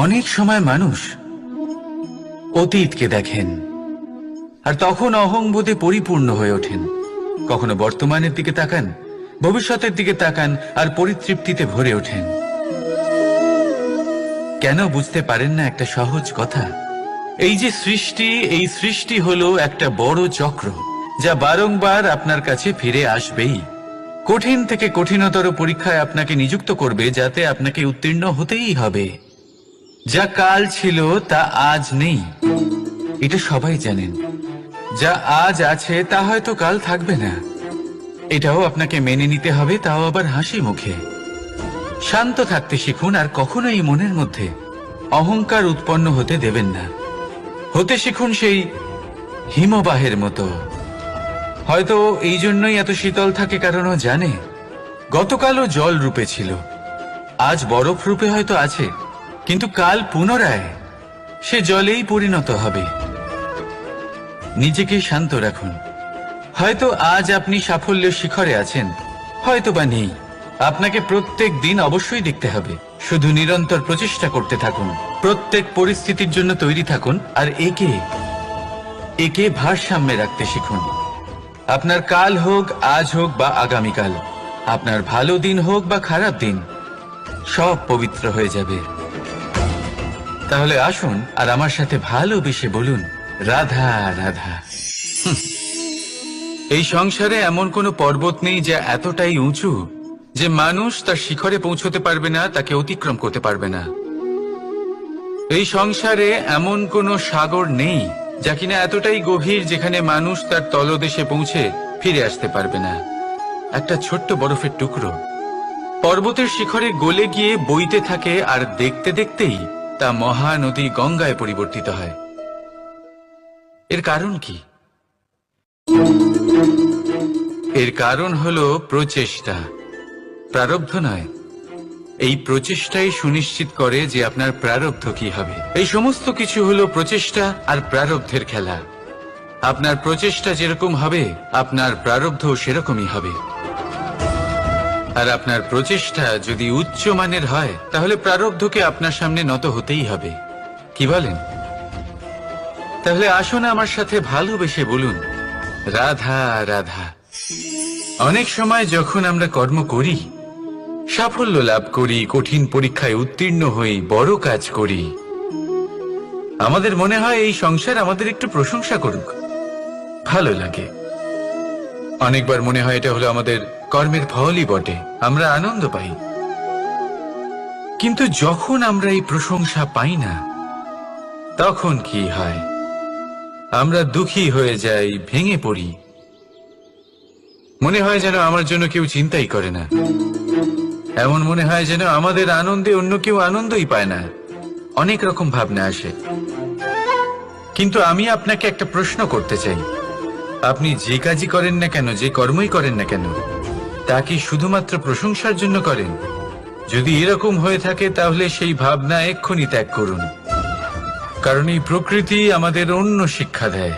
অনেক সময় মানুষ অতীতকে দেখেন আর তখন অহংবোধে পরিপূর্ণ হয়ে ওঠেন। কখনো বর্তমানের দিকে তাকান, ভবিষ্যতের দিকে তাকান আর পরিতৃপ্তিতে ভরে ওঠেন। কেন বুঝতে পারেন না একটা সহজ কথা? এই যে সৃষ্টি, এই সৃষ্টি হলো একটা বড় চক্র যা বারংবার আপনার কাছে ফিরে আসবেই। কঠিন থেকে কঠিনতর পরীক্ষায় আপনাকে নিযুক্ত করবে, যাতে আপনাকে উত্তীর্ণ হতেই হবে। যা কাল ছিল তা আজ নেই, এটা সবাই জানেন। যা আজ আছে তা হয়তো কাল থাকবে না, এটাও আপনাকে মেনে নিতে হবে, তাও আবার হাসি মুখে। শান্ত থাকতে শিখুন আর কখনোই মনের মধ্যে অহংকার উৎপন্ন হতে দেবেন না। হতে শিখুন সেই হিমবাহের মতো। হয়তো এই জন্যই এত শীতল থাকে, কারণ ও জানে গতকালও জল রূপে ছিল, আজ বরফ রূপে হয়তো আছে, কিন্তু কাল পুনরায় সে জলেই পরিণত হবে। নিজেকে শান্ত রাখুন। হয়তো আজ আপনি সাফল্যের শিখরে আছেন, হয়তো বা নেই। আপনাকে প্রত্যেক দিন অবশ্যই দেখতে হবে। শুধু নিরন্তর প্রচেষ্টা করতে থাকুন, প্রত্যেক পরিস্থিতির জন্য তৈরি থাকুন আর একে ভারসাম্যে রাখতে শিখুন। আপনার কাল হোক, আজ হোক বা আগামীকাল, আপনার ভালো দিন হোক বা খারাপ দিন, সব পবিত্র হয়ে যাবে। তাহলে আসুন আর আমার সাথে ভালোবেসে বলুন, রাধা রাধা। এই সংসারে এমন কোনো পর্বত নেই যা এতটাই উঁচু যে মানুষ তার শিখরে পৌঁছতে পারবে না, তাকে অতিক্রম করতে পারবে না। এই সংসারে এমন কোনো সাগর নেই যা কিনা এতটাই গভীর যেখানে মানুষ তার তলদেশে পৌঁছে ফিরে আসতে পারবে না। একটা ছোট্ট বরফের টুকরো পর্বতের শিখরে গলে গিয়ে বইতে থাকে, আর দেখতে দেখতেই তা মহানদী গঙ্গায় পরিবর্তিত হয়। এর কারণ কি? এর কারণ হলো প্রচেষ্টা, প্রারব্ধ নয়। এই প্রচেষ্টাই সুনিশ্চিত করে যে আপনার প্রারব্ধ কি হবে। এই সমস্ত কিছু হলো প্রচেষ্টা আর প্রারব্ধের খেলা। আপনার প্রচেষ্টা যেরকম হবে, আপনার প্রারব্ধ সেরকমই হবে। আর আপনার প্রচেষ্টা যদি উচ্চ মানের হয়, তাহলে প্রারব্ধকে আপনার সামনে নত হতেই হবে। কি বলেন? তাহলে আসুন আমার সাথে ভালোবেসে বলুন, রাধা রাধা। অনেক সময় যখন আমরা কর্ম করি, সাফল্য লাভ করি, কঠিন পরীক্ষায় উত্তীর্ণ হই, বড় কাজ করি, আমাদের মনে হয় এই সংসার আমাদের একটু প্রশংসা করুক, ভালো লাগে। অনেকবার মনে হয় এটা হলো আমাদের কর্মের ফলই বটে, আমরা আনন্দ পাই। কিন্তু যখন আমরা এই প্রশংসা পাই না, তখন কি হয়? আমরা দুঃখী হয়ে যাই, ভেঙে পড়ি। মনে হয় যেন আমার জন্য কেউ চিন্তাই করে না। এমন মনে হয় যেন আমাদের আনন্দে অন্য কেউ আনন্দই পায় না। অনেক রকম ভাবনা আসে। কিন্তু আমি আপনাকে একটা প্রশ্ন করতে চাই, আপনি যে কাজই করেন না কেন, যে কর্মই করেন না কেন, তা কি শুধুমাত্র প্রশংসার জন্য করেন? যদি এরকম হয়ে থাকে, তাহলে সেই ভাবনা এক্ষুনি ত্যাগ করুন। কারণ এই প্রকৃতি আমাদের অন্য শিক্ষা দেয়।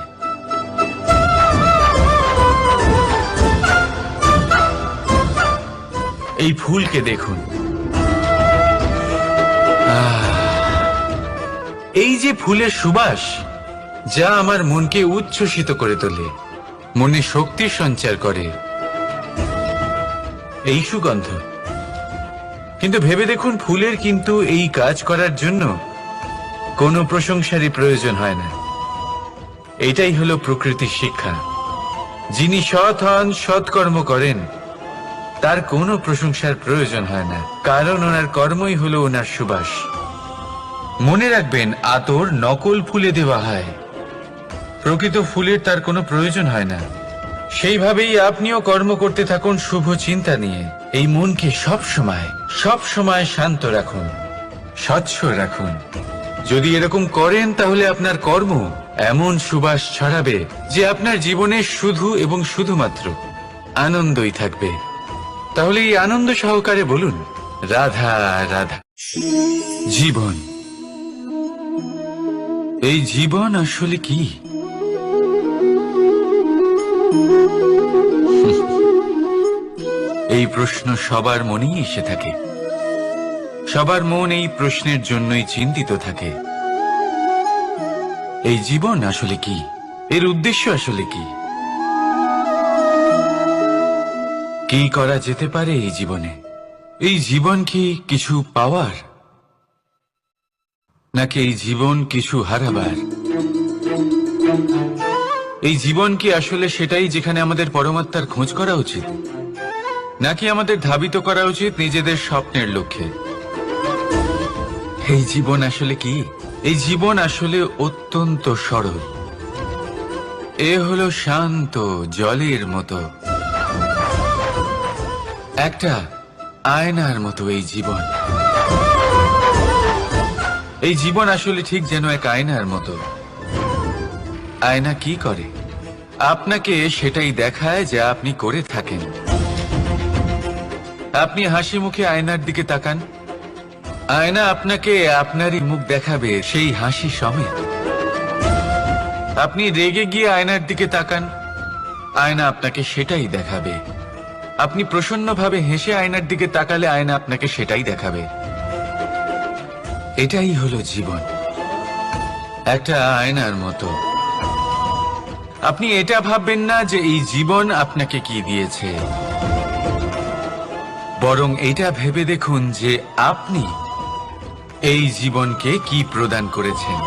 এই ফুলকে দেখুন, এই যে ফুলের সুবাস, যা আমার মনকে উচ্ছ্বসিত করে তোলে, মনে শক্তি সঞ্চার করে, এই সুগন্ধ। কিন্তু ভেবে দেখুন, ফুলের কিন্তু এই কাজ করার জন্য কোনো প্রশংসারই প্রয়োজন হয় না। এটাই হলো প্রকৃতির শিক্ষা। যিনি সৎ হন, সৎকর্ম করেন, তার কোনো প্রশংসার প্রয়োজন হয় না, কারণ ওনার কর্মই হলো ওনার সুবাস। মনে রাখবেন, আতর নকল ফুলে দেওয়া হয়, প্রকৃত ফুলের তার কোনো প্রয়োজন হয় না। সেইভাবেই আপনিও কর্ম করতে থাকুন শুভ চিন্তা নিয়ে। এই মনকে সব সময় শান্ত রাখুন, স্বচ্ছ রাখুন। যদি এরকম করেন, তাহলে আপনার কর্ম এমন সুবাস ছড়াবে যে আপনার জীবনে শুধু এবং শুধুমাত্র আনন্দই থাকবে। তাহলে এই আনন্দ সহকারে বলুন, রাধা রাধা। জীবন, এই জীবন আসলে কি? এই প্রশ্ন সবার মনেই এসে থাকে। সবার মন এই প্রশ্নের জন্যই চিন্তিত থাকে, এই জীবন আসলে কি, এর উদ্দেশ্য আসলে কি, কি করা যেতে পারে এই জীবনে? এই জীবন কি কিছু পাওয়ার, নাকি এই জীবন কিছু হারাবার? এই জীবন কি আসলে সেটাই যেখানে আমাদের পরমাত্মার খোঁজ করা উচিত, নাকি আমাদের ধাবিত করা উচিত নিজেদের স্বপ্নের লক্ষ্যে? এই জীবন আসলে কি? এই জীবন আসলে অত্যন্ত সরল। এ হলো শান্ত জলের মতো, একটা আয়নার মতো এই জীবন। এই জীবন আসলে ঠিক যেন এক আয়নার মতো। আয়না কি করে? আপনাকে সেটাই দেখায় যা আপনি করে থাকেন। আপনি হাসি মুখে আয়নার দিকে তাকান, আয়না আপনাকে আপনারই মুখ দেখাবে সেই হাসি সমেত। আপনি রেগে গিয়ে আয়নার দিকে তাকান, আয়না আপনাকে সেটাই দেখাবে। আপনি প্রসন্নভাবে হেসে আয়নার দিকে তাকালে আয়না আপনাকে সেটাই দেখাবে। এটাই হলো জীবন, একটা আয়নার মতো। আপনি এটা ভাববেন না যে এই জীবন আপনাকে কি দিয়েছে, বরং এটা ভেবে দেখুন যে আপনি এই জীবনকে কি প্রদান করেছেন।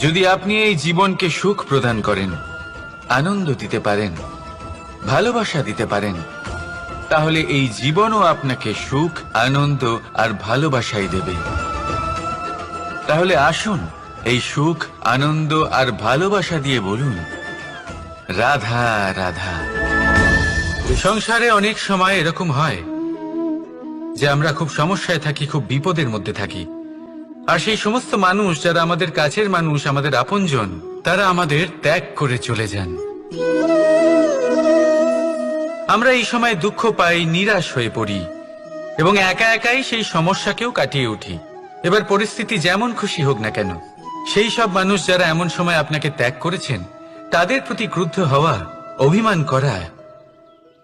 যদি আপনি এই জীবনকে সুখ প্রদান করেন, আনন্দ দিতে পারেন, ভালোবাসা দিতে পারেন, তাহলে এই জীবনও আপনাকে সুখ, আনন্দ আর ভালোবাসাই দেবে। তাহলে আসুন এই সুখ, আনন্দ আর ভালোবাসা দিয়ে বলুন, রাধা রাধা। সংসারে অনেক সময় এরকম হয় যে আমরা খুব সমস্যায় থাকি, খুব বিপদের মধ্যে থাকি, আর সেই সমস্ত মানুষ যারা আমাদের কাছের মানুষ, আমাদের আপনজন, তারা আমাদের ত্যাগ করে চলে যান। আমরা এই সময় দুঃখ পাই, নিরাশ হয়ে পড়ি এবং একা একাই সেই সমস্যাকেও কাটিয়ে উঠি। এবার পরিস্থিতি যেমন খুশি হোক না কেন, সেই সব মানুষ যারা এমন সময় আপনাকে ত্যাগ করেছেন, তাদের প্রতি ক্রুদ্ধ হওয়া, অভিমান করা,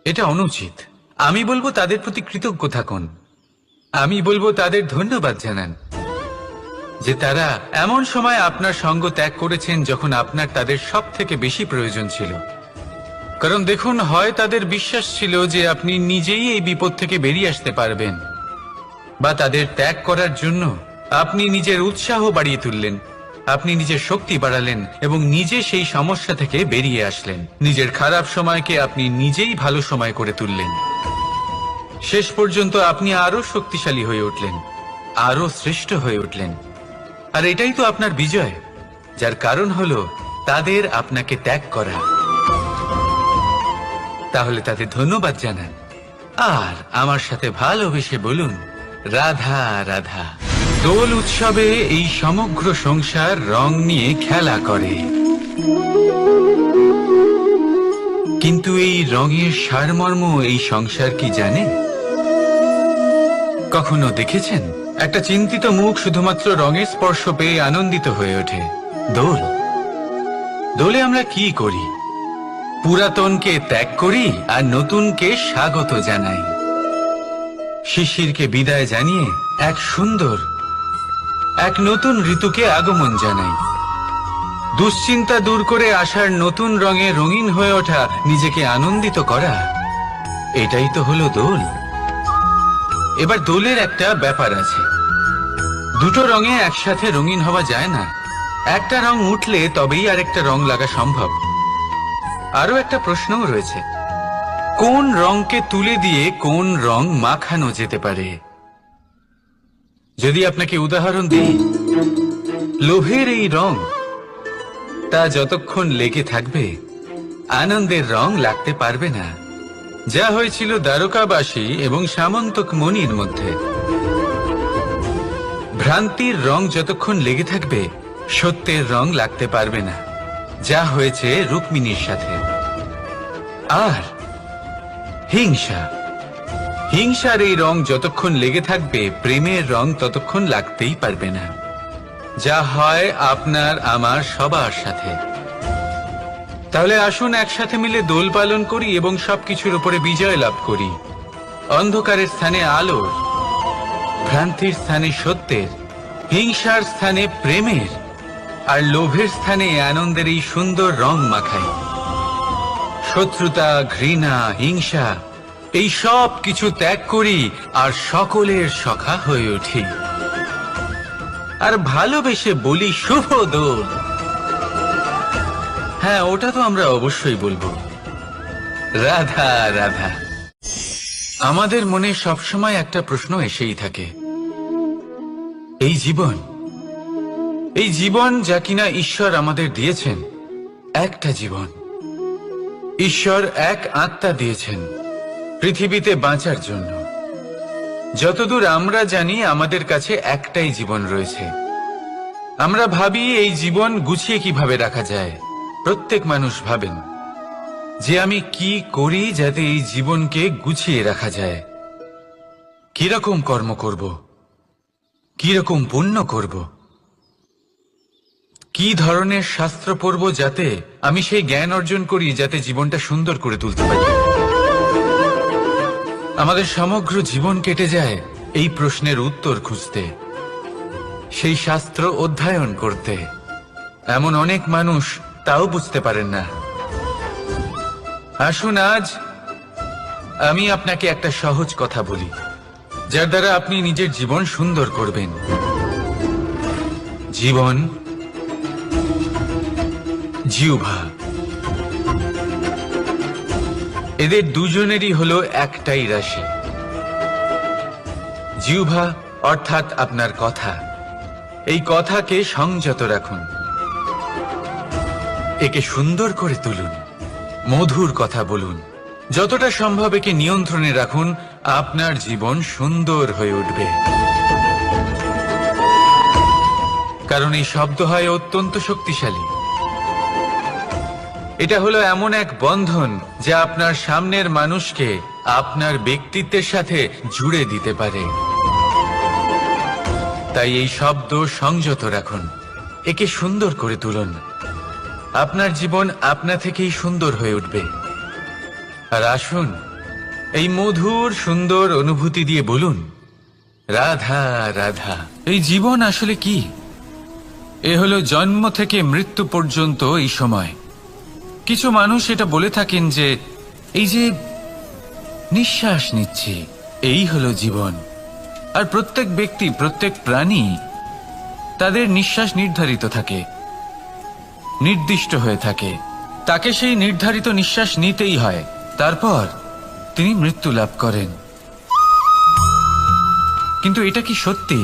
এটা অনুচিত। আমি বলবো তাদের প্রতি কৃতজ্ঞ থাকুন। আমি বলবো তাদের ধন্যবাদ জানান যে তারা এমন সময় আপনার সঙ্গ ত্যাগ করেছেন যখন আপনার তাদের সব থেকে বেশি প্রয়োজন ছিল। কারণ দেখুন, হয় তাদের বিশ্বাস ছিল যে আপনি নিজেই এই বিপদ থেকে বেরিয়ে আসতে পারবেন, বা তাদের ত্যাগ করার জন্য আপনি নিজের উৎসাহ বাড়িয়ে তুললেন, আপনি নিজের শক্তি বাড়ালেন এবং নিজে সেই সমস্যা থেকে বেরিয়ে আসলেন। নিজের খারাপ সময়কে আপনি নিজেই ভালো সময় করে তুললেন। শেষ পর্যন্ত আপনি আরো শক্তিশালী হয়ে উঠলেন, আরো শ্রেষ্ঠ হয়ে উঠলেন। আর এটাই তো আপনার বিজয়, যার কারণ হলো তাদের আপনাকে ত্যাগ করা। তাহলে তাদের ধন্যবাদ জানান আর আমার সাথে ভালোবেসে বলুন, রাধা রাধা। দোল উৎসবে এই সমগ্র সংসার রং নিয়ে খেলা করে, কিন্তু এই রঙের সারমর্ম এই সংসার কি জানে? কখনো দেখেছেন একটা চিন্তিত মুখ শুধুমাত্র রঙের স্পর্শ পেয়ে আনন্দিত হয়ে ওঠে? দোলে আমরা কি করি? পুরাতনকে ত্যাগ করি আর নতুনকে স্বাগত জানাই। শিশিরকে বিদায় জানিয়ে এক সুন্দর, এক নতুন ঋতুকে আগমন জানাই। দুশ্চিন্তা দূর করে আসার নতুন রঙে রঙিন হয়ে ওঠা, নিজেকে আনন্দিত করা, এটাই তো হলো দোল। এবার দোলের একটা ব্যাপার আছে, দুটো রঙে একসাথে রঙিন হওয়া যায় না। একটা রং উঠলে তবেই আরেকটা রং লাগা সম্ভব। আরো একটা প্রশ্নও রয়েছে, কোন রংকে তুলে দিয়ে কোন রং মাখানো যেতে পারে? যদি আপনাকে উদাহরণ দিই, লোভের এই রং, তা যতক্ষণ লেগে থাকবে আনন্দের রং লাগতে পারবে না। যা হয়েছিল দ্বারকাবাসী এবং সামন্তক মণির মধ্যে। ভ্রান্তির রং যতক্ষণ লেগে থাকবে সত্যের রং লাগতে পারবে না, যা হয়েছে রুক্মিণীর সাথে। আর হিংসার এই রং যতক্ষণ লেগে থাকবে প্রেমের রং ততক্ষণ লাগতেই পারবে না, যা হয় আপনার আমার সবার সাথে। তাহলে আসুন একসাথে মিলে দোল পালন করি এবং সবকিছুর উপরে বিজয় লাভ করি। অন্ধকারের স্থানে আলোর, ভ্রান্তির স্থানে সত্যের, হিংসার স্থানে প্রেমের, আর লোভের স্থানে আনন্দের এই সুন্দর রং মাখাই। শত্রুতা, ঘৃণা, হিংসা এই সব কিছু ত্যাগ করি আর সকলের সখা হয়ে উঠি। আর ভালোবেসে বলি শুভ দোল। হ্যাঁ, ওটা তো আমরা অবশ্যই বলবো, রাধা রাধা। আমাদের মনে সবসময় একটা প্রশ্ন এসেই থাকে, এই জীবন যা কিনা ঈশ্বর আমাদের দিয়েছেন, একটা জীবন। ঈশ্বর এক আত্মা দিয়েছেন পৃথিবীতে বাঁচার জন্য। যতদূর আমরা জানি আমাদের কাছে একটাই জীবন রয়েছে। আমরা ভাবি এই জীবন গুছিয়ে কিভাবে রাখা যায়। প্রত্যেক মানুষ ভাবেন যে আমি কি করি যাতে এই জীবনকে গুছিয়ে রাখা যায়, কিরকম কর্ম করব, কিরকম পুণ্য করব, কি ধরনের শাস্ত্র পড়ব যাতে আমি সেই জ্ঞান অর্জন করি যাতে জীবনটা সুন্দর করে তুলতে পারি। আমাদের সমগ্র জীবন কেটে যায় এই প্রশ্নের উত্তর খুঁজতে, সেই শাস্ত্র অধ্যয়ন করতে। এমন অনেক মানুষ তাও বুঝতে পারেন না। আসুন আজ আমি আপনাকে একটা সহজ কথা বলি, যার দ্বারা আপনি নিজের জীবন সুন্দর করবেন। জীবন, জিহ্বা, এদের দুজনেরই হলো একটাই রাশি। জিহ্বা অর্থাৎ আপনার কথা, এই কথাকে সংযত রাখুন, একে সুন্দর করে তুলুন, মধুর কথা বলুন, যতটা সম্ভব একে নিয়ন্ত্রণে রাখুন। আপনার জীবন সুন্দর হয়ে উঠবে। কারণ এই শব্দ হয় অত্যন্ত শক্তিশালী। এটা হলো এমন এক বন্ধন যা আপনার সামনের মানুষকে আপনার ব্যক্তিত্বের সাথে জুড়ে দিতে পারে। তাই এই শব্দ সংযত রাখুন, একে সুন্দর করে তুলুন। আপনার জীবন আপনা থেকেই সুন্দর হয়ে উঠবে। আর আসুন এই মধুর সুন্দর অনুভূতি দিয়ে বলুন, রাধা রাধা। এই জীবন আসলে কি? এ হলো জন্ম থেকে মৃত্যু পর্যন্ত এই সময়। কিছু মানুষ এটা বলে থাকেন যে এই যে নিঃশ্বাস নিচ্ছি, এই হলো জীবন। আর প্রত্যেক ব্যক্তি, প্রত্যেক প্রাণী, তাদের নিঃশ্বাস নির্ধারিত থাকে, নির্দিষ্ট হয়ে থাকে। তাকে সেই নির্ধারিত নিঃশ্বাস নিতেই হয়, তারপর তিনি মৃত্যু লাভ করেন। কিন্তু এটা কি সত্যি?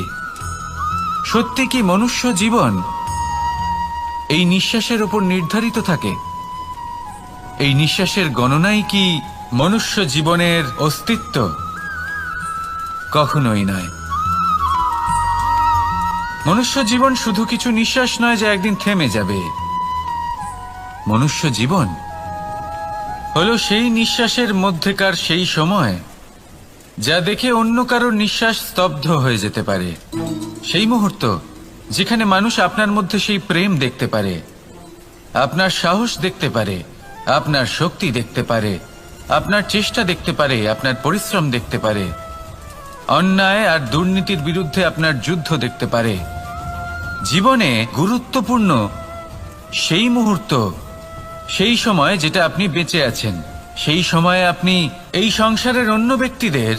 সত্যি কি মনুষ্য জীবন এই নিঃশ্বাসের উপর নির্ধারিত থাকে? এই নিঃশ্বাসের গণনাই কি মনুষ্য জীবনের অস্তিত্ব? কখনোই নয়। মনুষ্য জীবন শুধু কিছু নিঃশ্বাস নয় যা একদিন থেমে যাবে। মনুষ্য জীবন হলো সেই নিঃশ্বাসের মধ্যেকার সেই সময় যা দেখে অন্য কারোর নিঃশ্বাস স্তব্ধ হয়ে যেতে পারে। সেই মুহূর্ত যেখানে মানুষ আপনার মধ্যে সেই প্রেম দেখতে পারে, আপনার সাহস দেখতে পারে, আপনার শক্তি দেখতে পারে, আপনার চেষ্টা দেখতে পারে, আপনার পরিশ্রম দেখতে পারে, অন্যায় আর দুর্নীতির বিরুদ্ধে আপনার যুদ্ধ দেখতে পারে। জীবনে গুরুত্বপূর্ণ সেই মুহূর্ত, সেই সময় যেটা আপনি বেঁচে আছেন। সেই সময়ে আপনি এই সংসারের অন্য ব্যক্তিদের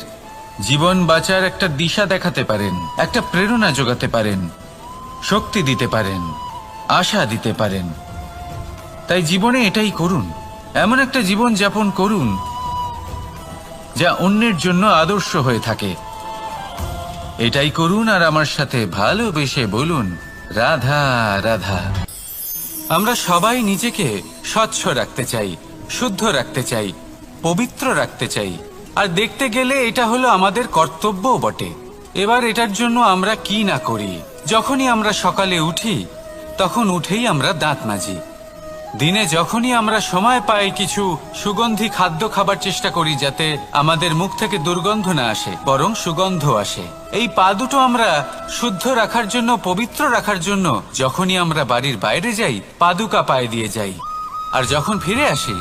জীবন বাঁচার একটা দিশা দেখাতে পারেন, একটা প্রেরণা যোগাতে পারেন, শক্তি দিতে পারেন, আশা দিতে পারেন। তাই জীবনে এটাই করুন, এমন একটা জীবন যাপন করুন যা অন্যের জন্য আদর্শ হয়ে থাকে। এটাই করুন আর আমার সাথে ভালোবেসে বলুন, রাধা রাধা। আমরা সবাই নিজেকে স্বচ্ছ রাখতে চাই, শুদ্ধ রাখতে চাই, পবিত্র রাখতে চাই। আর দেখতে গেলে এটা হলো আমাদের কর্তব্যও বটে। এবার এটার জন্য আমরা কি না করি। যখনই আমরা সকালে উঠি তখন উঠেই আমরা দাঁত মাজি। দিনে যখনই আমরা সময় পাই কিছু সুগন্ধি খাদ্য খাবার চেষ্টা করি যাতে আমাদের মুখ থেকে দুর্গন্ধ না আসে, বরং সুগন্ধ আসে। এই পা দুটো আমরা শুদ্ধ রাখার জন্য, পবিত্র রাখার জন্য যখনই আমরা বাড়ির বাইরে যাই পাদুকা পায়ে দিয়ে যাই, আর যখন ফিরে আসি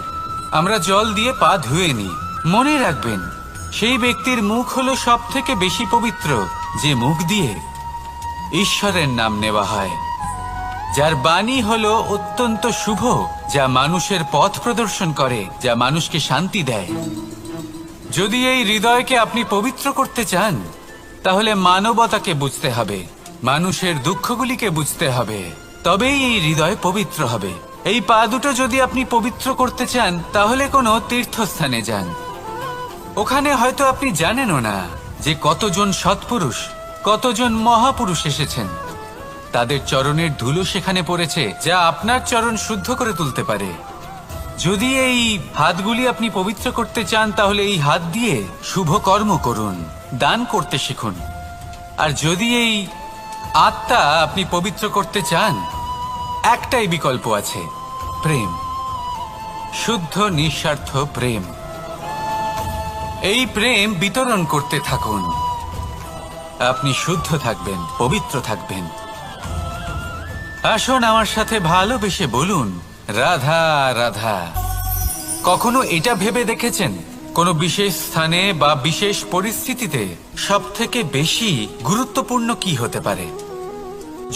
আমরা জল দিয়ে পা ধুয়ে নিই। মনে রাখবেন, সেই ব্যক্তির মুখ হলো সব থেকে বেশি পবিত্র যে মুখ দিয়ে ঈশ্বরের নাম নেওয়া হয়, যার বাণী হলো অত্যন্ত শুভ, যা মানুষের পথ প্রদর্শন করে, যা মানুষকে শান্তি দেয়। যদি এই হৃদয়কে আপনি পবিত্র করতে চান, তাহলে মানবতাকে বুঝতে হবে, মানুষের দুঃখগুলিকে বুঝতে হবে, তবেই এই হৃদয় পবিত্র হবে। এই পা দুটো যদি আপনি পবিত্র করতে চান, তাহলে কোনো তীর্থস্থানে যান। ওখানে হয়তো আপনি জানেনও না যে কতজন সৎপুরুষ, কতজন মহাপুরুষ এসেছেন। তাদের চরণের ধুলো সেখানে পড়েছে, যা আপনার চরণ শুদ্ধ করে তুলতে পারে। যদি এই হাতগুলি আপনি পবিত্র করতে চান, তাহলে এই হাত দিয়ে শুভ কর্ম করুন, দান করতে শিখুন। আর যদি এই আত্মা আপনি পবিত্র করতে চান, একটাই বিকল্প আছে, প্রেম, শুদ্ধ নিঃস্বার্থ প্রেম। এই প্রেম বিতরণ করতে থাকুন, আপনি শুদ্ধ থাকবেন, পবিত্র থাকবেন। আসুন আমার সাথে ভালোবেসে বলুন, রাধা রাধা। কখনো এটা ভেবে দেখেছেন কোনো বিশেষ স্থানে বা বিশেষ পরিস্থিতিতে সবথেকে বেশি গুরুত্বপূর্ণ কি হতে পারে?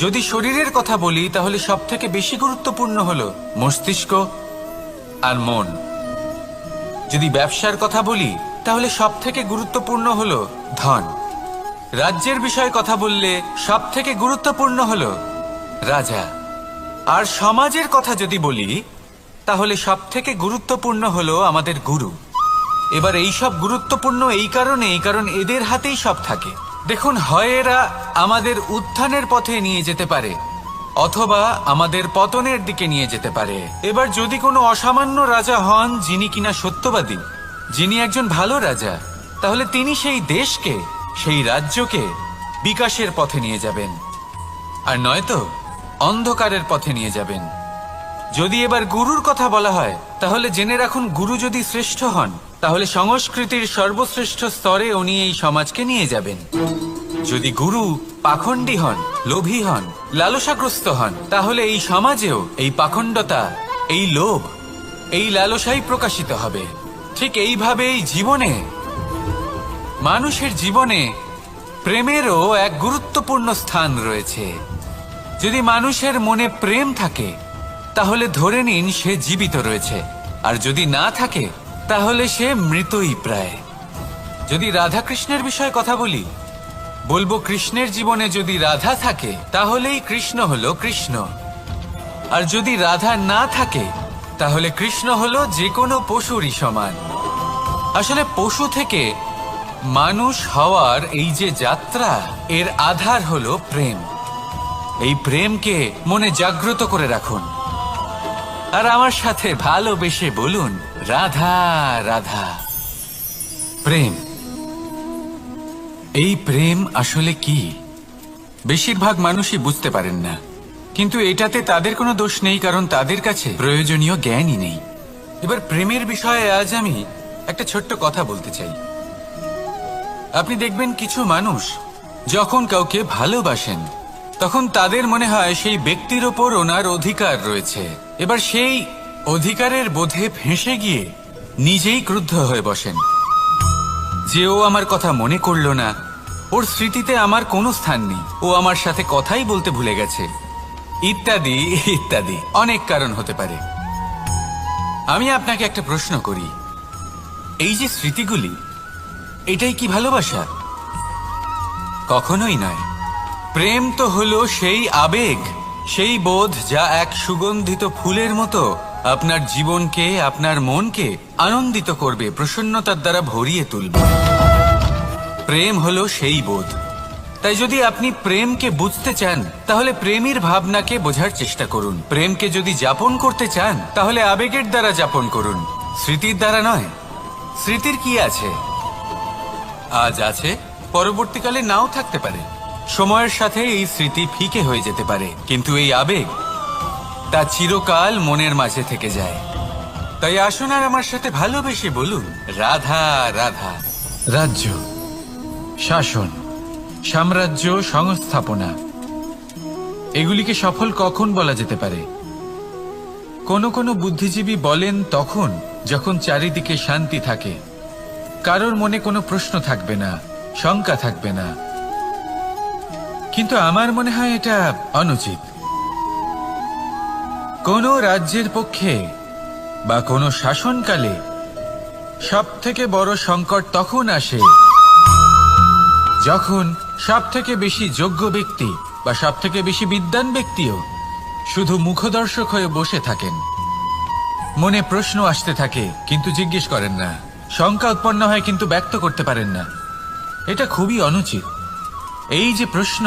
যদি শরীরের কথা বলি, তাহলে সবথেকে বেশি গুরুত্বপূর্ণ হলো মস্তিষ্ক আর মন। যদি ব্যবসার কথা বলি, তাহলে সবথেকে গুরুত্বপূর্ণ হলো ধন। রাজ্যের বিষয়ে কথা বললে সবথেকে গুরুত্বপূর্ণ হলো রাজা। আর সমাজের কথা যদি বলি, তাহলে সবথেকে গুরুত্বপূর্ণ হলো আমাদের গুরু। এবার এই সব গুরুত্বপূর্ণ এই কারণ এদের হাতেই সব থাকে। দেখুন, হয় এরা আমাদের উত্থানের পথে নিয়ে যেতে পারে, অথবা আমাদের পতনের দিকে নিয়ে যেতে পারে। এবার যদি কোনো অসামান্য রাজা হন, যিনি কিনা সত্যবাদী, যিনি একজন ভালো রাজা, তাহলে তিনি সেই দেশকে, সেই রাজ্যকে বিকাশের পথে নিয়ে যাবেন, আর নয়তো অন্ধকারের পথে নিয়ে যাবেন। যদি এবার গুরুর কথা বলা হয়, তাহলে জেনে রাখুন, গুরু যদি শ্রেষ্ঠ হন, তাহলে সংস্কৃতির সর্বশ্রেষ্ঠ স্তরে উনি এই সমাজকে নিয়ে যাবেন। যদি গুরু পাখণ্ডী হন, লোভী হন, লালসাগ্রস্ত হন, তাহলে এই সমাজেও এই পাখণ্ডতা, এই লোভ, এই লালসাই প্রকাশিত হবে। ঠিক এইভাবেই জীবনে, মানুষের জীবনে প্রেমেরও এক গুরুত্বপূর্ণ স্থান রয়েছে। যদি মানুষের মনে প্রেম থাকে, তাহলে ধরে নিন সে জীবিত রয়েছে, আর যদি না থাকে, তাহলে সে মৃতই প্রায়। যদি রাধা কৃষ্ণের বিষয়ে কথা বলি, বলবো কৃষ্ণের জীবনে যদি রাধা থাকে, তাহলেই কৃষ্ণ হলো কৃষ্ণ। আর যদি রাধা না থাকে, তাহলে কৃষ্ণ হলো যে কোনো পশুরই সমান। আসলে পশু থেকে মানুষ হওয়ার এই যে যাত্রা, এর আধার হলো প্রেম। এই প্রেমকে মনে জাগ্রত করে রাখুন, আর আমার সাথে ভালোবেসে বলুন, রাধা রাধা। প্রেম, এই প্রেম আসলে কি? বেশিরভাগ মানুষই বুঝতে পারেন না, কিন্তু এটাতে তাদের কোনো দোষ নেই, কারণ তাদের কাছে প্রয়োজনীয় জ্ঞানই নেই। এবার প্রেমের বিষয়ে আজ আমি একটা ছোট্ট কথা বলতে চাই। আপনি দেখবেন কিছু মানুষ যখন কাউকে ভালোবাসেন, তখন তাদের মনে হয় সেই ব্যক্তির ওপর ওনার অধিকার রয়েছে। এবার সেই অধিকারের বোধে ফেঁসে গিয়ে নিজেই ক্রুদ্ধ হয়ে বসেন যে ও আমার কথা মনে করলো না, ওর স্মৃতিতে আমার কোনো স্থান নেই, ও আমার সাথে কথাই বলতে ভুলে গেছে, ইত্যাদি ইত্যাদি। অনেক কারণ হতে পারে। আমি আপনাকে একটা প্রশ্ন করি, এই যে স্মৃতিগুলি, এটাই কি ভালোবাসা? কখনোই নয়। প্রেম তো হলো সেই আবেগ, সেই বোধ, যা এক সুগন্ধিত ফুলের মতো আপনার জীবনকে, আপনার মনকে আনন্দিত করবে, প্রসন্নতার দ্বারা ভরিয়ে তুলবে। প্রেম হলো সেই বোধ। তাই যদি আপনি প্রেমকে বুঝতে চান, তাহলে প্রেমের ভাবনাকে বোঝার চেষ্টা করুন। প্রেমকে যদি যাপন করতে চান, তাহলে আবেগের দ্বারা যাপন করুন, স্মৃতির দ্বারা নয়। স্মৃতির কি আছে? আজ আছে, পরবর্তীকালে নাও থাকতে পারে। সময়ের সাথে এই স্মৃতি ফিকে হয়ে যেতে পারে, কিন্তু এই আবেগ, তা চিরকাল মনের মাঝে থেকে যায়। তাই আসুন আর আমার সাথে ভালোবেসে বলুন, রাধা রাধা। রাজ্য, শাসন, সাম্রাজ্য, সংস্থাপনা, এগুলিকে সফল কখন বলা যেতে পারে? কোনো বুদ্ধিজীবী বলেন তখন, যখন চারিদিকে শান্তি থাকে, কারোর মনে কোনো প্রশ্ন থাকবে না, শঙ্কা থাকবে না, কিন্তু আমার মনে হয় এটা অনুচিত। কোনো রাজ্যের পক্ষে বা কোনো শাসনকালে সব থেকে বড় সংকট তখন আসে যখন সব থেকে বেশি যোগ্য ব্যক্তি বা সব থেকে বেশি বিদ্বান ব্যক্তিও শুধু মুখদর্শক হয়ে বসে থাকেন। মনে প্রশ্ন আসতে থাকে কিন্তু জিজ্ঞেস করেন না, শঙ্কা উৎপন্ন হয় কিন্তু ব্যক্ত করতে পারেন না। এটা খুবই অনুচিত। এই যে প্রশ্ন,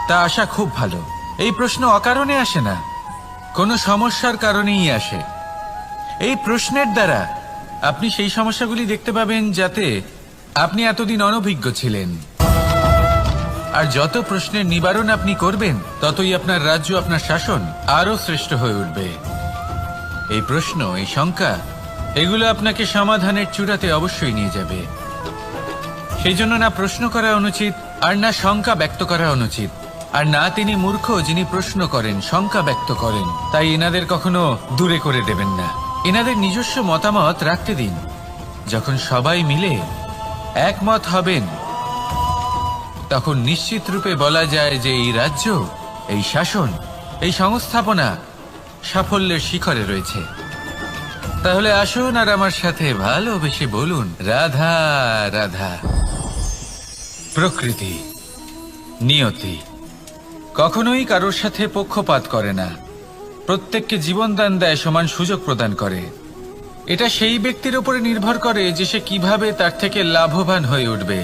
তা আসা খুব ভালো। এই প্রশ্ন অকারণে আসে না, কোনো সমস্যার কারণেই আসে। এই প্রশ্নের দ্বারা আপনি সেই সমস্যাগুলি দেখতে পাবেন যাতে আপনি এতদিন অনভিজ্ঞ ছিলেন। আর যত প্রশ্নের নিবারণ আপনি করবেন, ততই আপনার রাজ্য, আপনার শাসন আরো শ্রেষ্ঠ হয়ে উঠবে। এই প্রশ্ন, এই শঙ্কা, এগুলো আপনাকে সমাধানের চূড়াতে অবশ্যই নিয়ে যাবে। সেই জন্য না প্রশ্ন করা অনুচিত, আর না শঙ্কা ব্যক্ত করা অনুচিত, আর না তিনি মূর্খ যিনি প্রশ্ন করেন, শঙ্কা ব্যক্ত করেন। তাই এনাদের কখনো দূরে করে দেবেন না, এনাদের নিজস্ব মতামত রাখতে দিন। যখন সবাই মিলে একমত হবেন, তখন নিশ্চিত রূপে বলা যায় যে এই রাজ্য, এই শাসন, এই সংস্থাপনা সাফল্যের শিখরে রয়েছে। তাহলে আসুন আর আমার সাথে ভালোবেসে বলুন, রাধা রাধা। প্রকৃতি, নিয়তি কখনোই কারোর সাথে পক্ষপাত করে না, প্রত্যেককে জীবনদান দেয়, সমান সুযোগ প্রদান করে। এটা সেই ব্যক্তির উপরে নির্ভর করে যে সে কিভাবে তার থেকে লাভবান হয়ে উঠবে।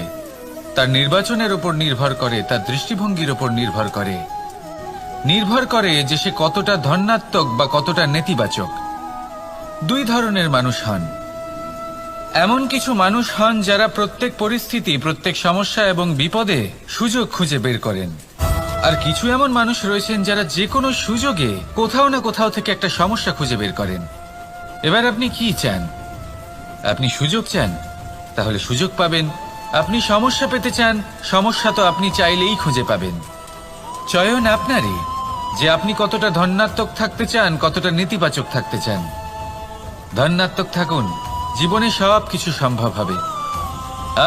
তার নির্বাচনের উপর নির্ভর করে, তার দৃষ্টিভঙ্গির উপর নির্ভর করে, নির্ভর করে যে সে কতটা ধনাত্মক বা কতটা নেতিবাচক। দুই ধরনের মানুষ হন। এমন কিছু মানুষ হন যারা প্রত্যেক পরিস্থিতি, প্রত্যেক সমস্যা এবং বিপদে সুযোগ খুঁজে বের করেন। আর কিছু এমন মানুষ রয়েছেন যারা যে কোনো সুযোগে কোথাও না কোথাও থেকে একটা সমস্যা খুঁজে বের করেন। এবার আপনি কি চান? আপনি সুযোগ চান, তাহলে সুযোগ পাবেন। আপনি সমস্যা পেতে চান, সমস্যা তো আপনি চাইলেই খুঁজে পাবেন। চয়ন আপনারই, যে আপনি কতটা ধনাত্মক থাকতে চান, কতটা নেতিবাচক থাকতে চান। ধনাত্মক থাকুন, জীবনে সব কিছু সম্ভব হবে।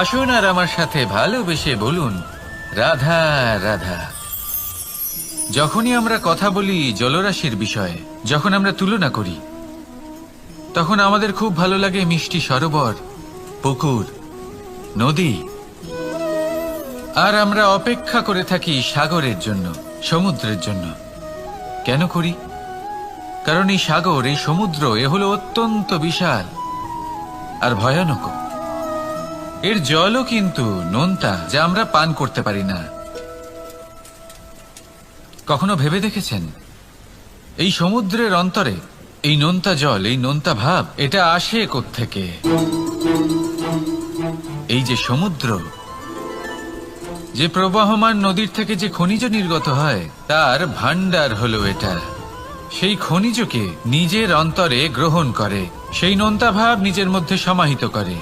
আসুন আর আমার সাথে ভালোবেসে বলুন, রাধা রাধা। যখনই আমরা কথা বলি জলরাশির বিষয়ে, যখন আমরা তুলনা করি, তখন আমাদের খুব ভালো লাগে মিষ্টি সরোবর, পুকুর, নদী। আর আমরা অপেক্ষা করে থাকি সাগরের জন্য, সমুদ্রের জন্য। কেন করি? কারণ এই সাগর, এই সমুদ্র, এ হলো অত্যন্ত বিশাল আর ভয়ানক। এর জলও কিন্তু নোনতা, যা আমরা পান করতে পারি না। কখনো ভেবে দেখেছেন এই সমুদ্রের অন্তরে এই নোনতা জল, এই নোনতা ভাব, এটা আসে কোত্থেকে? এই যে সমুদ্র, যে প্রবাহমান নদীর থেকে যে খনিজ নির্গত হয়, তার ভান্ডার হলো এটা। সেই খনিজকে নিজের অন্তরে গ্রহণ করে, সেই নোনতা ভাব নিজের মধ্যে সমাহিত করে,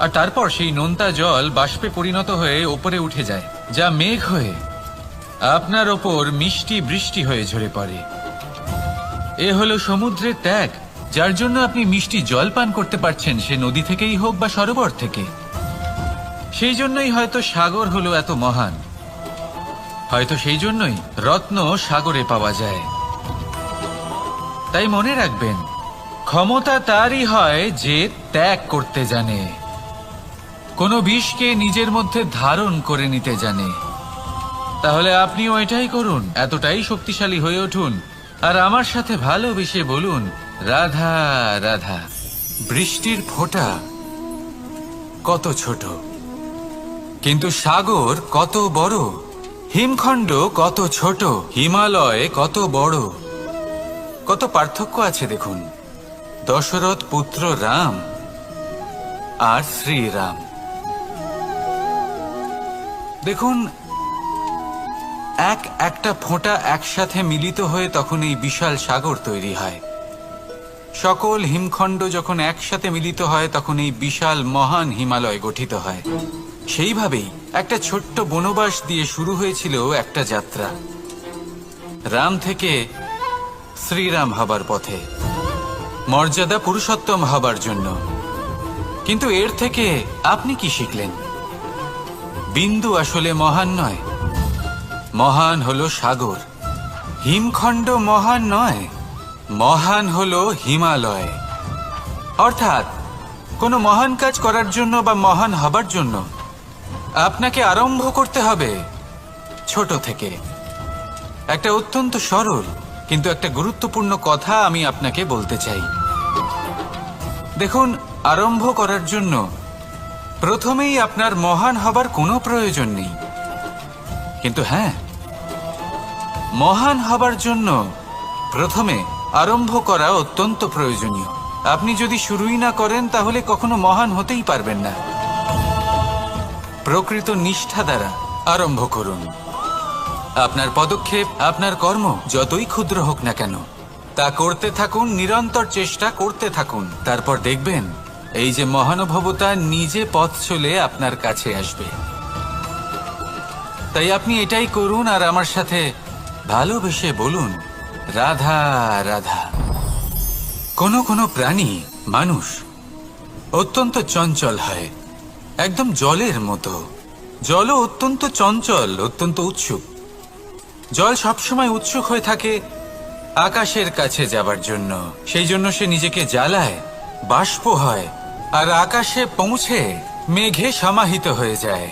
আর তারপর সেই নোনতা জল বাষ্পে পরিণত হয়ে ওপরে উঠে যায়, যা মেঘ হয়ে আপনার ওপর মিষ্টি বৃষ্টি হয়ে ঝরে পড়ে। এ হলো সমুদ্রের ত্যাগ, যার জন্য আপনি মিষ্টি জল পান করতে পারছেন, সে নদী থেকেই হোক বা সরোবর থেকে। সেই জন্যই হয়তো সাগর হলো এত মহান, হয়তো সেই জন্যই রত্ন সাগরে পাওয়া যায়। তাই মনে রাখবেন, ক্ষমতা তারই হয় যে ত্যাগ করতে জানে, কোনো বিষকে নিজের মধ্যে ধারণ করে নিতে জানে। তাহলে আপনিও এটাই করুন, এতটাই শক্তিশালী হয়ে উঠুন, আর আমার সাথে ভালোবেসে বলুন, রাধা রাধা। বৃষ্টির ফোঁটা কত ছোট, কিন্তু সাগর কত বড়। হিমখণ্ড কত ছোট, হিমালয় কত বড়। কত পার্থক্য আছে দেখুন। দশরথ পুত্র রাম আর শ্রীরাম। দেখুন, একটা ফোঁটা একসাথে মিলিত হয়ে তখন এই বিশাল সাগর তৈরি হয়। সকল হিমখণ্ড যখন একসাথে মিলিত হয়, তখন এই বিশাল মহান হিমালয় গঠিত হয়। সেইভাবেই একটা ছোট্ট বনবাস দিয়ে শুরু হয়েছিল একটা যাত্রা, রাম থেকে শ্রীরাম হবার পথে, মর্যাদা পুরুষোত্তম হবার জন্য। কিন্তু এর থেকে আপনি কি শিখলেন? বিন্দু আসলে মহান নয়, মহান হলো সাগর, হিমখণ্ড মহান নয়, মহান হলো হিমালয়। অর্থাৎ কোনো মহান কাজ করার জন্য বা মহান হবার জন্য আপনাকে আরম্ভ করতে হবে ছোট থেকে। একটা অত্যন্ত সরল কিন্তু একটা গুরুত্বপূর্ণ কথা আমি আপনাকে বলতে চাই। দেখুন, আরম্ভ করার জন্য প্রথমেই আপনার মহান হবার কোনো প্রয়োজন নেই, কিন্তু হ্যাঁ, মহান হবার জন্য প্রথমে আরম্ভ করা অত্যন্ত প্রয়োজনীয়। আপনি যদি শুরুই না করেন তাহলে কখনো মহান হতেই পারবেন না। প্রকৃত নিষ্ঠা দ্বারা আরম্ভ করুন। আপনার পদক্ষেপ, আপনার কর্ম যতই ক্ষুদ্র হোক না কেন, তা করতে থাকুন, নিরন্তর চেষ্টা করতে থাকুন। তারপর দেখবেন এই যে মহানুভবতা নিজে পথ চলে আপনার কাছে আসবে। তাই আপনি এটাই করুন আর আমার সাথে ভালোবেসে বলুন, রাধা রাধা। কোনো প্রাণী, মানুষ অত্যন্ত চঞ্চল হয়, একদম জলের মতো। জলও অত্যন্ত চঞ্চল, অত্যন্ত উৎসুক। জল সবসময় উৎসুক হয়ে থাকে আকাশের কাছে যাবার জন্য। সেই জন্য সে নিজেকে জ্বালায়, বাষ্প হয়, আর আকাশে পৌঁছে মেঘে সমাহিত হয়ে যায়।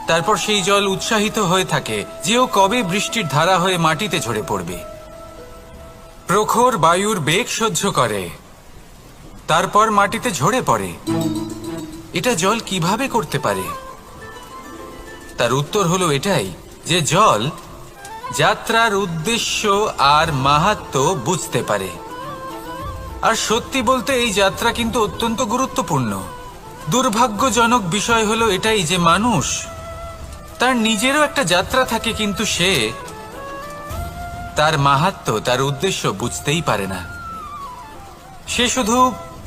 তারপর সেই জল উৎসাহিত হয়ে থাকে যে ও কবে বৃষ্টির ধারা হয়ে মাটিতে ঝরে পড়বে। প্রখর বায়ুর বেগ সহ্য করে, তারপর মাটিতে ঝরে পড়ে। এটা জল কিভাবে করতে পারে? তার উত্তর হলো এটাই যে জল যাত্রার উদ্দেশ্য আর মাহাত্ম্য বুঝতে পারে। আর সত্যি বলতে এই যাত্রা কিন্তু অত্যন্ত গুরুত্বপূর্ণ। দুর্ভাগ্যজনক বিষয় হলো এটাই যে মানুষ তার নিজেরও একটা যাত্রা থাকে, কিন্তু সে তার মাহাত্ম্য, তার উদ্দেশ্য বুঝতেই পারে না। সে শুধু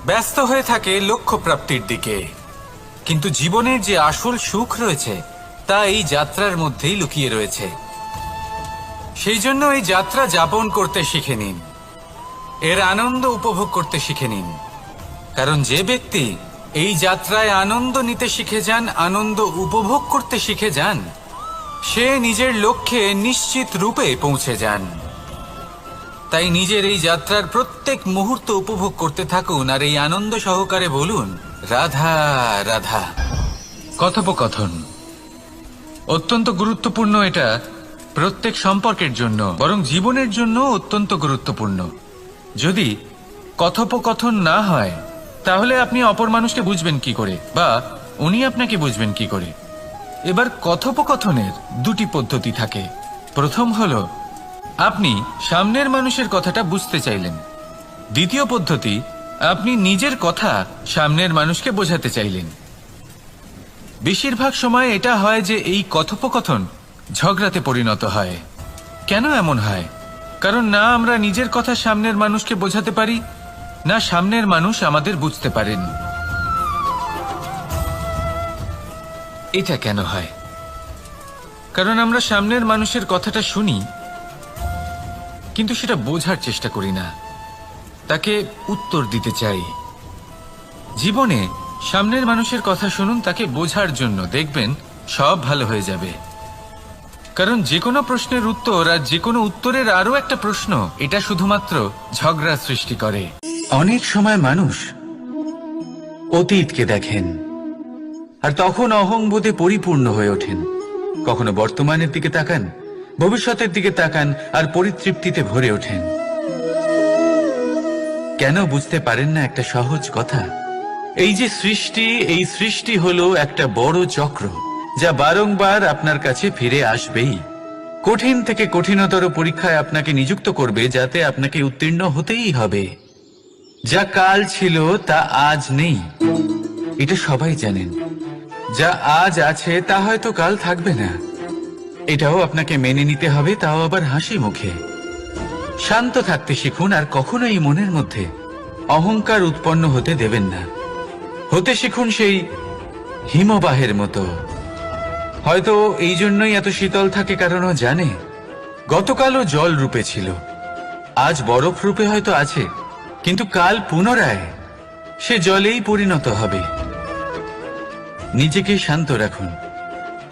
ব্যস্ত হয়ে থাকে লক্ষ্য প্রাপ্তির দিকে, কিন্তু জীবনের যে আসল সুখ রয়েছে তা এই যাত্রার মধ্যেই লুকিয়ে রয়েছে। সেই জন্য এই যাত্রা যাপন করতে শিখে নিন, এর আনন্দ উপভোগ করতে শিখে নিন। কারণ যে ব্যক্তি এই যাত্রায় আনন্দ নিতে শিখে যান, আনন্দ উপভোগ করতে শিখে যান, সে নিজের লক্ষ্যে নিশ্চিত রূপে পৌঁছে যান। তাই নিজের এই যাত্রার প্রত্যেক মুহূর্ত উপভোগ করতে থাকুন আর এই আনন্দ সহকারে বলুন, রাধা রাধা। কথোপকথন অত্যন্ত গুরুত্বপূর্ণ। এটা প্রত্যেক সম্পর্কের জন্য, বরং জীবনের জন্য অত্যন্ত গুরুত্বপূর্ণ। যদি কথোপকথন না হয় তাহলে আপনি অপর মানুষকে বুঝবেন কি করে, বা উনি আপনাকে বুঝবেন কি করে? এবার কথোপকথনের দুটি পদ্ধতি থাকে। প্রথম হলো আপনি সামনের মানুষের কথাটা বুঝতে চাইলেন। দ্বিতীয় পদ্ধতি, আপনি নিজের কথা সামনের মানুষকে বোঝাতে চাইলেন। বেশিরভাগ সময় এটা হয় যে এই কথোপকথন ঝগড়াতে পরিণত হয়। কেন এমন হয়? কারণ না আমরা নিজের কথা সামনের মানুষকে বোঝাতে পারি, না সামনের মানুষ আমাদের বুঝতে পারেন। এটা কেন হয়? কারণ আমরা সামনের মানুষের কথাটা শুনি, কিন্তু সেটা বোঝার চেষ্টা করি না, তাকে উত্তর দিতে চাই। জীবনে সামনের মানুষের কথা শুনুন তাকে বোঝার জন্য, দেখবেন সব ভালো হয়ে যাবে। কারণ যে কোনো প্রশ্নের উত্তর আর যে কোনো উত্তরের আরো একটা প্রশ্ন, এটা শুধুমাত্র ঝগড়া সৃষ্টি করে। অনেক সময় মানুষ অতীতকে দেখেন আর তখন অহংবোধে পরিপূর্ণ হয়ে ওঠেন। কখনো বর্তমানের দিকে তাকান, ভবিষ্যতের দিকে তাকান আর পরিতৃপ্তিতে ভরে ওঠেন। কেন বুঝতে পারেন না একটা সহজ কথা? এই যে সৃষ্টি, এই সৃষ্টি হলো একটা বড় চক্র যা বারংবার আপনার কাছে ফিরে আসবেই। কঠিন থেকে কঠিনতর পরীক্ষায় আপনাকে নিযুক্ত করবে, যাতে আপনাকে উত্তীর্ণ হতেই হবে। যা কাল ছিল তা আজ নেই, এটা সবাই জানেন। যা আজ আছে তা হয়তো কাল থাকবে না, এটাও আপনাকে মেনে নিতে হবে, তাও আবার হাসি মুখে। শান্ত থাকতে শিখুন আর কখনোই মনের মধ্যে অহংকার উৎপন্ন হতে দেবেন না। হতে শিখুন সেই হিমবাহের মতো। হয়তো এই জন্যই এত শীতল থাকে, কারণ ও জানে গতকালও জল রূপে ছিল, আজ বরফ রূপে হয়তো আছে, কিন্তু কাল পুনরায় সে জলেই পরিণত হবে। নিজেকে শান্ত রাখুন,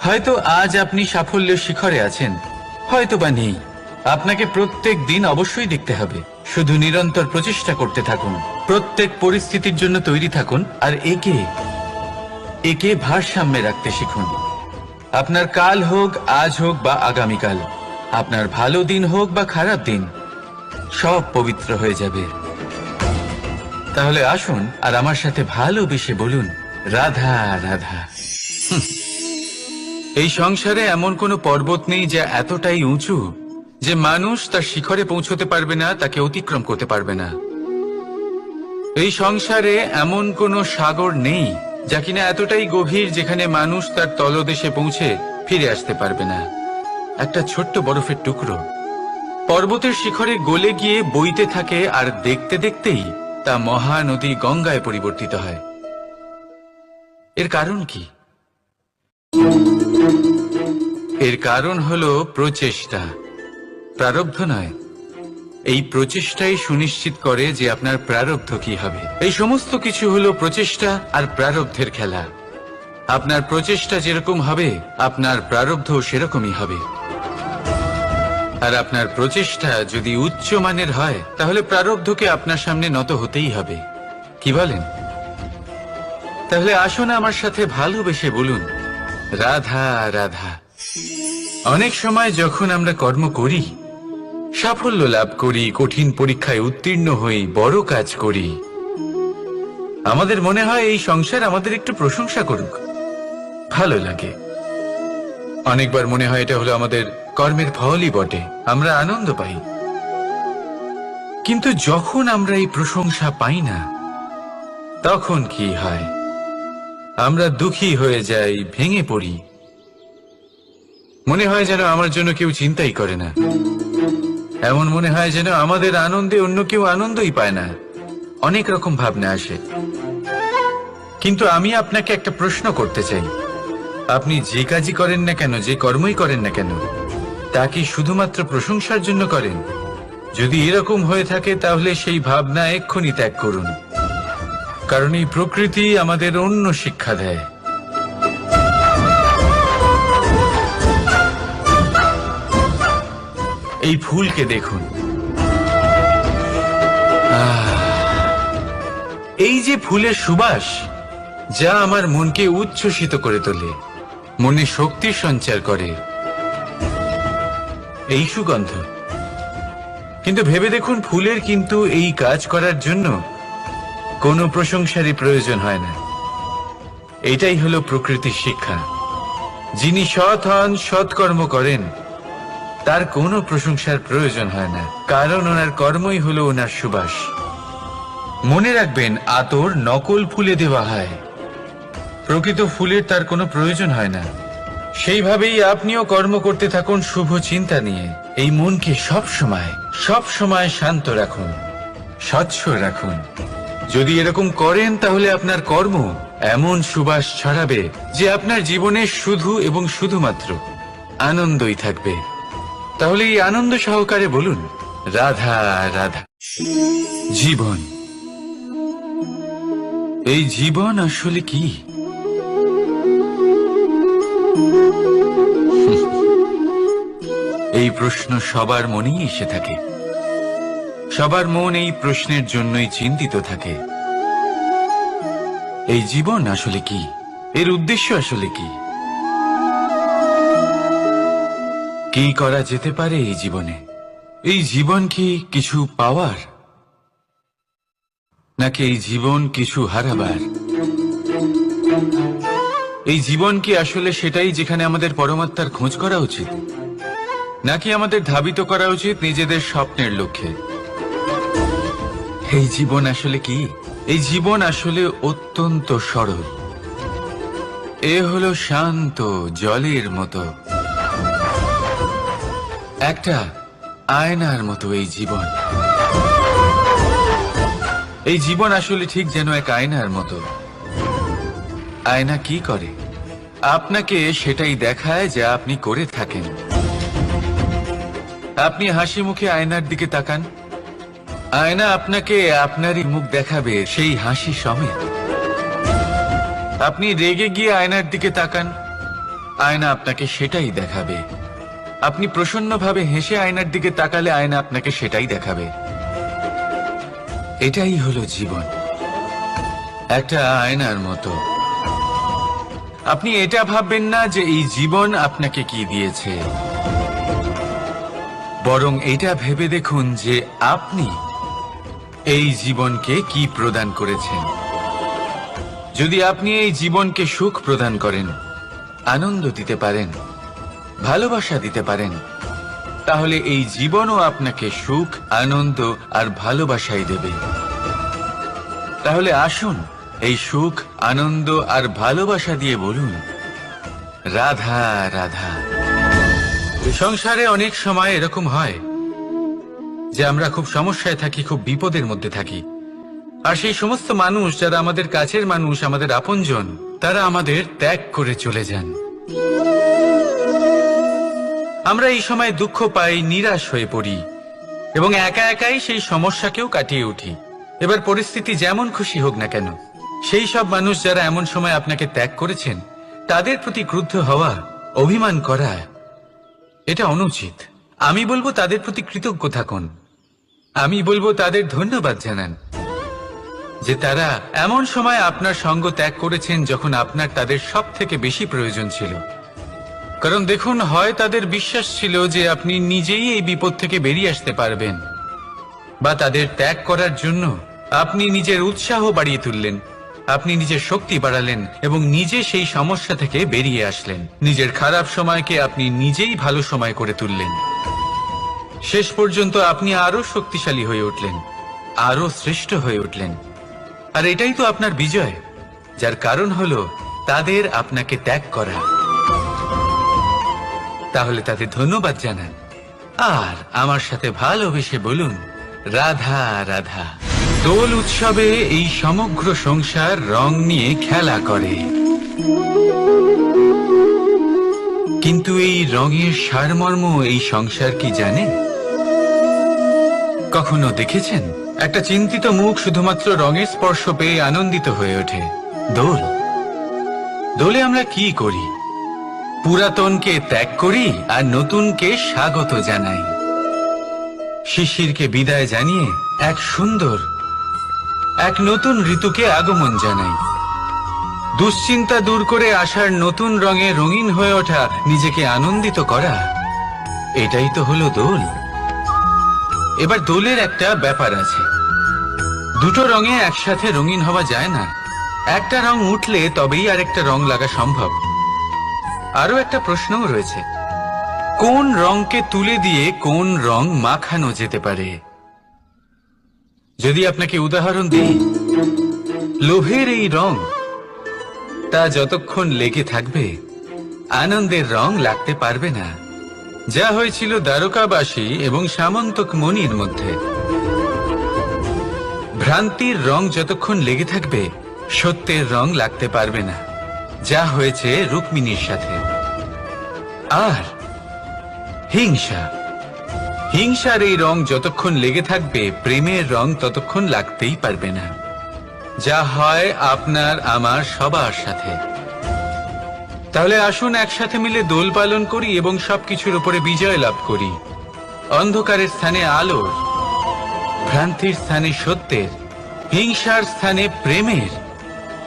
হয়তো আজ আপনি সাফল্যের শিখরে আছেন, হয়তো বা নেই। আপনাকে প্রত্যেক দিন অবশ্যই দেখতে হবে। শুধু নিরন্তর প্রচেষ্টা করতে থাকুন, প্রত্যেক পরিস্থিতির জন্য তৈরি থাকুন, আর একে একে ভারসাম্যে রাখতে শিখুন। আপনার কাল হোক, আজ হোক বা আগামীকাল, আপনার ভালো দিন হোক বা খারাপ দিন, সব পবিত্র হয়ে যাবে। তাহলে আসুন আর আমার সাথে ভালোবেসে বলুন, রাধা রাধা। এই সংসারে এমন কোনো পর্বত নেই যা এতটাই উঁচু যে মানুষ তার শিখরে পৌঁছতে পারবে না, তাকে অতিক্রম করতে পারবে না। এই সংসারে এমন কোনো সাগর নেই যা কিনা এতটাই গভীর যেখানে মানুষ তার তলদেশে পৌঁছে ফিরে আসতে পারবে না। একটা ছোট্ট বরফের টুকরো পর্বতের শিখরে গলে গিয়ে বইতে থাকে, আর দেখতে দেখতেই তা মহানদী গঙ্গায় পরিবর্তিত হয়। এর কারণ কি? এর কারণ হলো প্রচেষ্টা, প্রারব্ধ নয়। এই প্রচেষ্টাই সুনিশ্চিত করে যে আপনার প্রারব্ধ কি হবে। এই সমস্ত কিছু হলো প্রচেষ্টা আর প্রারব্ধের খেলা। আপনার প্রচেষ্টা যেরকম হবে, আপনার প্রারব্ধ সেরকমই হবে। আর আপনার প্রচেষ্টা যদি উচ্চ মানের হয়, তাহলে প্রারব্ধকে আপনার সামনে নত হতেই হবে। কি বলেন? তাহলে আসুন আমার সাথে ভালোবেসে বলুন, রাধা রাধা। অনেক সময় যখন আমরা কর্ম করি, সাফল্য লাভ করি, কঠিন পরীক্ষায় উত্তীর্ণ হই, বড় কাজ করি, আমাদের মনে হয় এই সংসার আমাদের একটু প্রশংসা করুক, ভালো লাগে। অনেকবার মনে হয় এটা হলো আমাদের কর্মের ফলই বটে, আমরা আনন্দ পাই। কিন্তু যখন আমরা এই প্রশংসা পাই না, তখন কি হয়? আমরা দুঃখী হয়ে যাই, ভেঙে পড়ি। মনে হয় যেন আমার জন্য কেউ চিন্তাই করে না। এমন মনে হয় যেন আমাদের আনন্দে অন্য কেউ আনন্দই পায় না। অনেক রকম ভাবনা আসে। কিন্তু আমি আপনাকে একটা প্রশ্ন করতে চাই, আপনি যে কাজই করেন না কেন, যে কর্মই করেন না কেন, তা কি শুধুমাত্র প্রশংসার জন্য করেন? যদি এরকম হয়ে থাকে, তাহলে সেই ভাবনা এক্ষুনি ত্যাগ করুন। কারণ এই প্রকৃতি আমাদের অন্য শিক্ষা দেয়। এই ফুলকে দেখুন, এই যে ফুলের সুবাস, যা আমার মনকে উচ্ছ্বসিত করে তোলে, মনে শক্তির সঞ্চার করে, এই সুগন্ধ। কিন্তু ভেবে দেখুন, ফুলের কিন্তু এই কাজ করার জন্য কোনো প্রশংসারই প্রয়োজন হয় না। এটাই হলো প্রকৃতির শিক্ষা। যিনি সৎ হন, সৎকর্ম করেন, তার কোনো প্রশংসার প্রয়োজন হয় না, কারণ ওনার কর্মই হলো ওনার সুবাস। মনে রাখবেন, আতর নকল ফুলে দেওয়া হয়, প্রকৃত ফুলের তার কোনো প্রয়োজন হয় না। সেইভাবেই আপনিও কর্ম করতে থাকুন শুভ চিন্তা নিয়ে। এই মনকে সব সময় শান্ত রাখুন, স্বচ্ছ রাখুন। যদি এরকম করেন, তাহলে আপনার কর্ম এমন সুবাস ছড়াবে যে আপনার জীবনে শুধু এবং শুধুমাত্র আনন্দই থাকবে। তাহলে এই আনন্দ সহকারে বলুন, রাধা রাধা। জীবন, এই জীবন আসলে কি? এই প্রশ্ন সবার মনেই এসে থাকে। সবার মন এই প্রশ্নের জন্যই চিন্তিত থাকে। এই জীবন আসলে কি? এর উদ্দেশ্য আসলে কি? কি করা যেতে পারে এই জীবনে? এই জীবন কি কিছু পাওয়ার, নাকি এই জীবন কিছু হারাবার? এই জীবন কি আসলে সেটাই যেখানে আমাদের পরমাত্মার খোঁজ করা উচিত, নাকি আমাদের ধাবিত করা উচিত নিজেদের স্বপ্নের লক্ষ্যে? এই জীবন আসলে কি? এই জীবন আসলে অত্যন্ত সরল। এ হলো শান্ত জলের মতো, একটা আয়নার মতো এই জীবন। এই জীবন আসলে ঠিক যেন এক আয়নার মতো। আয়না কি করে? আপনাকে সেটাই দেখায় যা আপনি করে থাকেন। আপনি হাসি মুখে আয়নার দিকে তাকান, আয়না আপনাকে আপনারই মুখ দেখাবে, সেই হাসি সমেত। আপনি রেগে গিয়ে আয়নার দিকে তাকান, আয়না আপনাকে সেটাই দেখাবে। আপনি প্রসন্নভাবে হেসে আয়নার দিকে তাকালে আয়না আপনাকে সেটাই দেখাবে। এটাই হলো জীবন, একটা আয়নার মতো। আপনি এটা ভাববেন না যে এই জীবন আপনাকে কি দিয়েছে, বরং এটা ভেবে দেখুন যে আপনি এই জীবনকে কি প্রদান করেছেন। যদি আপনি এই জীবনকে সুখ প্রদান করেন, আনন্দ দিতে পারেন, ভালোবাসা দিতে পারেন, তাহলে এই জীবনও আপনাকে সুখ, আনন্দ আর ভালোবাসাই দেবে। তাহলে আসুন এই সুখ, আনন্দ আর ভালোবাসা দিয়ে বলুন, রাধা রাধা। সংসারে অনেক সময় এরকম হয় যে আমরা খুব সমস্যায় থাকি, খুব বিপদের মধ্যে থাকি। আর সেই সমস্ত মানুষ যারা আমাদের কাছের মানুষ, আমাদের আপনজন, তারা আমাদের ত্যাগ করে চলে যান। আমরা এই সময় দুঃখ পাই, নিরাশ হয়ে পড়ি এবং একা একাই সেই সমস্যাকেও কাটিয়ে উঠি। এবার পরিস্থিতি যেমন খুশি হোক না কেন, সেই সব মানুষ যারা এমন সময় আপনাকে ত্যাগ করেছেন, তাদের প্রতি ক্রুদ্ধ হওয়া, অভিমান করা, এটা অনুচিত। আমি বলবো তাদের প্রতি কৃতজ্ঞ থাকুন। আমি বলবো তাদের ধন্যবাদ জানান যে তারা এমন সময় আপনার সঙ্গ ত্যাগ করেছেন যখন আপনার তাদের সব থেকে বেশি প্রয়োজন ছিল। কারণ দেখুন, হয় তাদের বিশ্বাস ছিল যে আপনি নিজেই এই বিপদ থেকে বেরিয়ে আসতে পারবেন, বা তাদের ত্যাগ করার জন্য আপনি নিজের উৎসাহ বাড়িয়ে তুললেন, আপনি নিজের শক্তি বাড়ালেন এবং নিজে সেই সমস্যা থেকে বেরিয়ে আসলেন। নিজের খারাপ সময়কে আপনি নিজেই ভালো সময় করে তুললেন। শেষ পর্যন্ত আপনি আরো শক্তিশালী হয়ে উঠলেন, আরো শ্রেষ্ঠ হয়ে উঠলেন। আর এটাই তো আপনার বিজয়, যার কারণ হলো তাদের আপনাকে ত্যাগ করা। তাহলে তাদের ধন্যবাদ জানান আর আমার সাথে ভালোবেসে বলুন, রাধা রাধা। দোল উৎসবে এই সমগ্র সংসার রং নিয়ে খেলা করে, কিন্তু এই রঙের সারমর্ম এই সংসার কি জানে? কখনো দেখেছেন একটা চিন্তিত মুখ শুধুমাত্র রঙের স্পর্শ পেয়ে আনন্দিত হয়ে ওঠে? দোলে আমরা কি করি? পুরাতনকে ত্যাগ করি আর নতুনকে স্বাগত জানাই। শিশিরকে বিদায় জানিয়ে এক সুন্দর, এক নতুন ঋতুকে আগমন জানাই। দুশ্চিন্তা দূর করে আসার নতুন রঙে রঙিন হয়ে ওঠা, নিজেকে আনন্দিত করা, এটাই তো হলো দোল। এবার দোলের একটা ব্যাপার আছে, দুটো রঙে একসাথে রঙিন হওয়া যায় না। একটা রং উঠলে তবেই আরেকটা রং লাগা সম্ভব। আরো একটা প্রশ্নও রয়েছে, কোন রংকে তুলে দিয়ে কোন রং মাখানো যেতে পারে? যদি আপনাকে উদাহরণ দিই, লোভের এই রং, তা যতক্ষণ লেগে থাকবে আনন্দের রং লাগতে পারবে না। যা হয়েছিল দ্বারকাবাসী এবং সামন্তক মণির মধ্যে। ভ্রান্তির রং যতক্ষণ লেগে থাকবে সত্যের রং লাগতে পারবে না, যা হয়েছে রুক্মিণীর সাথে। আর হিংসার এই রং যতক্ষণ লেগে থাকবে প্রেমের রং ততক্ষণ লাগতেই পারবে না, যা হয় আপনার আমার সবার সাথে। তাহলে আসুন একসাথে মিলে দোল পালন করি এবং সবকিছুর উপরে বিজয় লাভ করি। অন্ধকারের স্থানে আলোর, ভ্রান্তির স্থানে সত্যের, হিংসার স্থানে প্রেমের,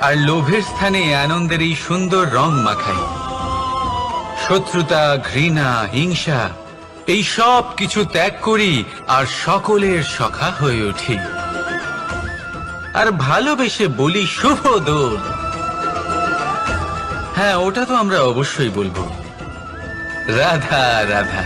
আর লোভের স্থানে আনন্দের এই সুন্দর রং মাখাই। শত্রুতা, ঘৃণা, হিংসা এই সব কিছু ত্যাগ করি আর সকলের সখা হয়ে উঠি। আর ভালোবেসে বলি, শুভ দোল। হ্যাঁ, ওটা তো আমরা অবশ্যই বলবো, রাধা রাধা।